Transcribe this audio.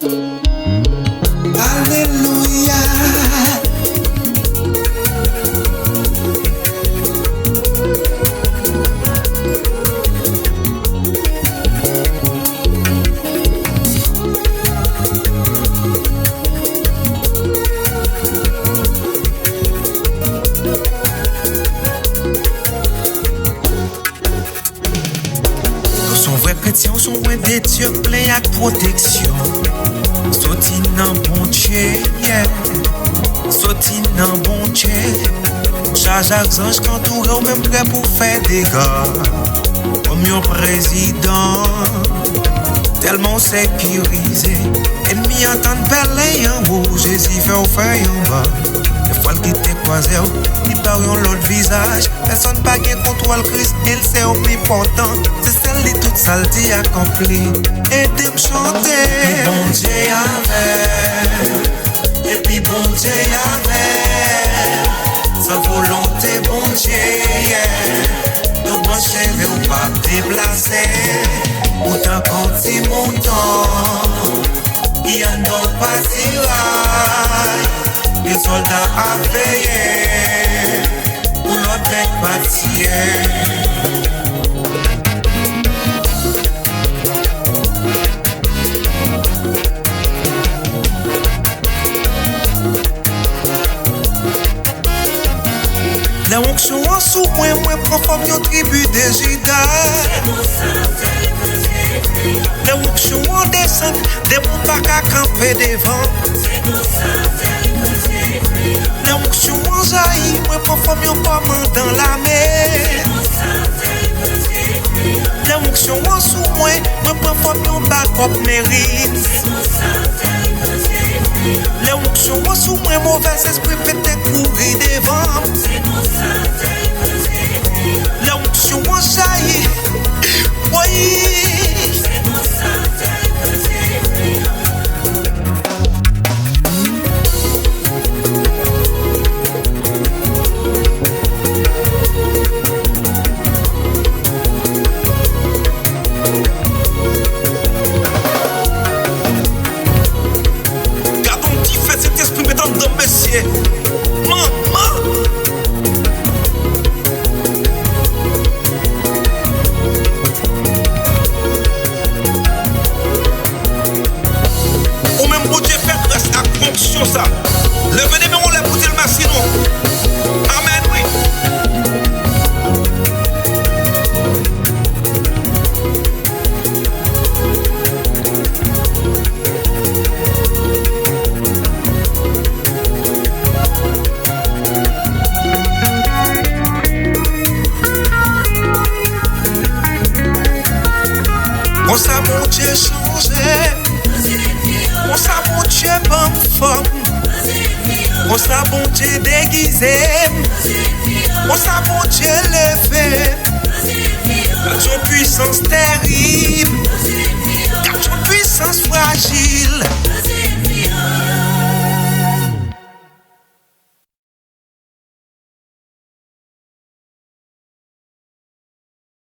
Alléluia. Chrétiens sont loin des dieux pleins à protection. Sorti dans bon Dieu, yeah. Sorti dans bon Dieu. Charge aux anges quand tout est même prêt pour faire des gars. Comme un président, tellement sécurisé. Ennemi entend parler en haut, Jésus fait au feu en bas. Des fois qu'il te croise, il parle en l'autre visage. Personne pas qui contrôle Christ, il c'est au plus important. C'est celle de toute saleté accomplie. Et de me chanter. Bon Dieu avec. Et puis bon Dieu avec. Sa volonté, bon Dieu, yeah. Nous brancher, mais on pas déplacer. Autant qu'on dit mon temps. Il y a nos pas tirailles. Les soldats à payer pour notre bâtir. Dans l'onction en sous moi prends forme une tribu de Judas. Dans l'onction en descend, des bons pas qu'à camper devant. Dans l'onction en jaillit, moi prends forme un commandant dans la mer. Dans l'onction en sous moi prends forme un backup mérite. Dans l'onction en sous moi mauvais esprit peut-être courir devant. L'onction en jaillit, oui. Gardons qui fait cet esprit mettant dans Messie. Maman. Ou même pour Dieu faire grâce à fonction ça. Levez mais on l'a pour dire merci nous. Amen, oui. On s'a mon Dieu changé. On s'a mon Dieu bonne forme. On s'a mon Dieu déguisé. On s'a mon Dieu levé. Car ton puissance terrible. Car ton puissance fragile.